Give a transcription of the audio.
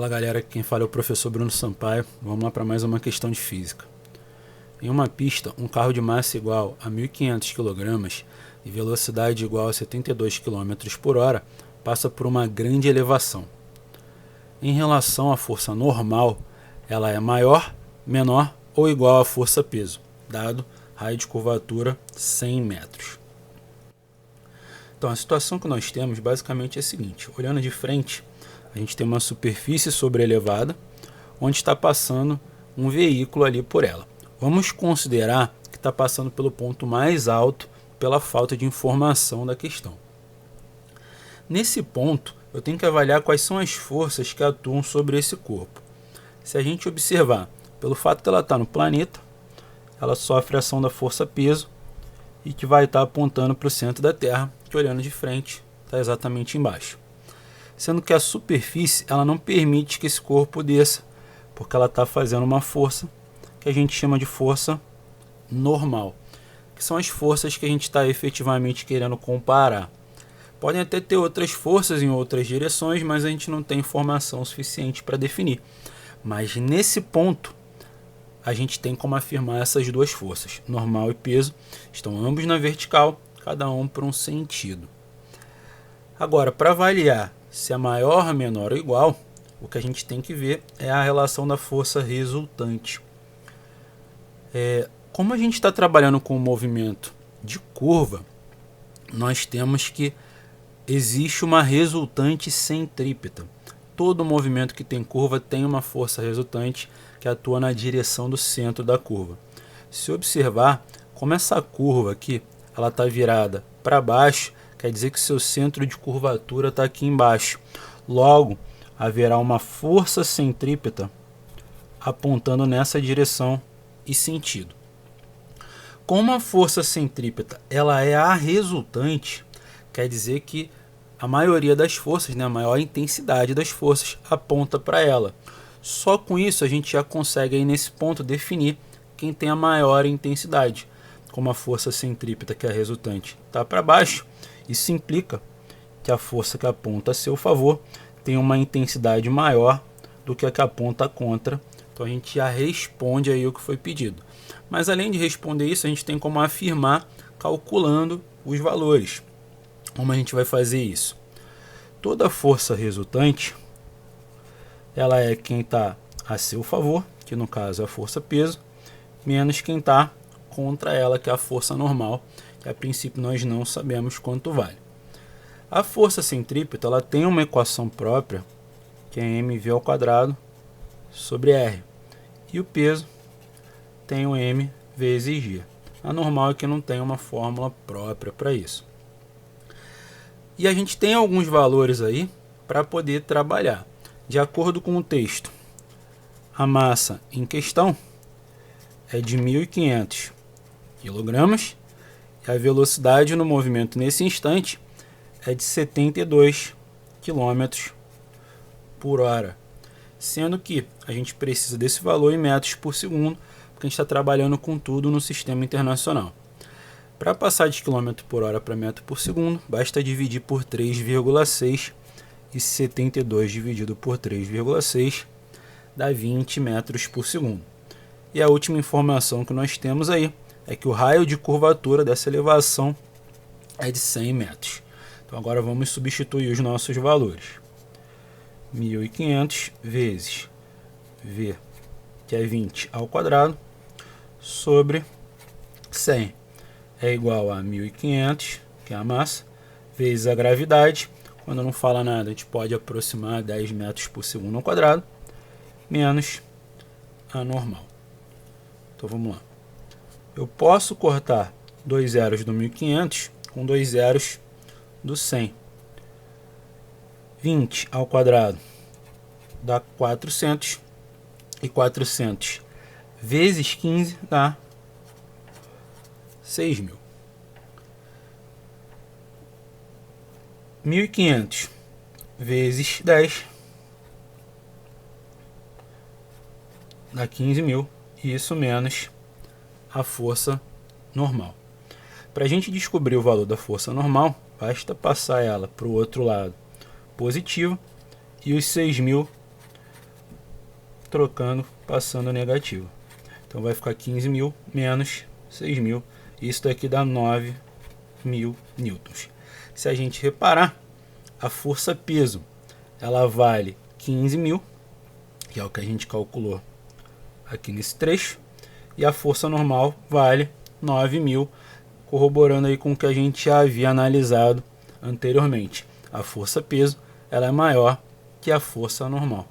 Fala galera, quem fala é o professor Bruno Sampaio. Vamos lá para mais uma questão de física. Em uma pista, um carro de massa igual a 1.500 kg e velocidade igual a 72 km por hora passa por uma grande elevação. Em relação à força normal, ela é maior, menor ou igual à força-peso, dado raio de curvatura 100 metros. Então a situação que nós temos basicamente é a seguinte: olhando de frente, a gente tem uma superfície sobreelevada, onde está passando um veículo ali por ela. Vamos considerar que está passando pelo ponto mais alto pela falta de informação da questão. Nesse ponto, eu tenho que avaliar quais são as forças que atuam sobre esse corpo. Se a gente observar, pelo fato de ela estar no planeta, ela sofre a ação da força-peso e que vai estar apontando para o centro da Terra, que olhando de frente está exatamente embaixo. Sendo que a superfície ela não permite que esse corpo desça, porque ela está fazendo uma força que a gente chama de força normal, que são as forças que a gente está efetivamente querendo comparar. Podem até ter outras forças em outras direções, mas a gente não tem informação suficiente para definir. Mas nesse ponto, a gente tem como afirmar essas duas forças, normal e peso, estão ambos na vertical, cada um por um sentido. Agora, para avaliar se é maior, menor ou igual, o que a gente tem que ver é a relação da força resultante. Como a gente está trabalhando com o movimento de curva, nós temos que existe uma resultante centrípeta. Todo movimento que tem curva tem uma força resultante que atua na direção do centro da curva. Se observar, como essa curva aqui ela está virada para baixo, quer dizer que seu centro de curvatura está aqui embaixo. Logo, haverá uma força centrípeta apontando nessa direção e sentido. Como a força centrípeta ela é a resultante, quer dizer que a maioria das forças, a maior intensidade das forças, aponta para ela. Só com isso a gente já consegue aí nesse ponto definir quem tem a maior intensidade. Como a força centrípeta, que é a resultante, está para baixo, isso implica que a força que aponta a seu favor tem uma intensidade maior do que a que aponta contra. Então a gente já responde aí o que foi pedido. Mas além de responder isso, a gente tem como afirmar calculando os valores. Como a gente vai fazer isso? Toda força resultante, ela é quem está a seu favor, que no caso é a força-peso, menos quem está contra ela, que é a força normal, que a princípio nós não sabemos quanto vale. A força centrípeta ela tem uma equação própria, que é mv² sobre r. E o peso tem o m vezes g. A normal é que não tem uma fórmula própria para isso. E a gente tem alguns valores aí para poder trabalhar. De acordo com o texto, a massa em questão é de 1.500 kg e a velocidade no movimento nesse instante é de 72 km por hora. Sendo que a gente precisa desse valor em metros por segundo, porque a gente está trabalhando com tudo no sistema internacional. Para passar de km por hora para metro por segundo, basta dividir por 3,6 e 72 dividido por 3,6 dá 20 metros por segundo. E a última informação que nós temos aí é que o raio de curvatura dessa elevação é de 100 metros. Então agora vamos substituir os nossos valores. 1.500 vezes V, que é 20 ao quadrado, sobre 100 é igual a 1.500, que é a massa, vezes a gravidade. Quando não fala nada, a gente pode aproximar 10 metros por segundo ao quadrado, menos a normal. Então vamos lá. Eu posso cortar 2 zeros do 1.500 com 2 zeros do 100. 20 ao quadrado dá 400, e 400 vezes 15 dá 6.000. 1.500 vezes 10 dá 15.000, e isso menos a força normal. Para a gente descobrir o valor da força normal, basta passar ela para o outro lado positivo e os 6.000 trocando, passando negativo. Então vai ficar 15.000 menos 6.000. Isso daqui dá 9.000 newtons. Se a gente reparar, a força peso ela vale 15.000, que é o que a gente calculou aqui nesse trecho, e a força normal vale 9.000, corroborando aí com o que a gente já havia analisado anteriormente. A força peso ela é maior que a força normal.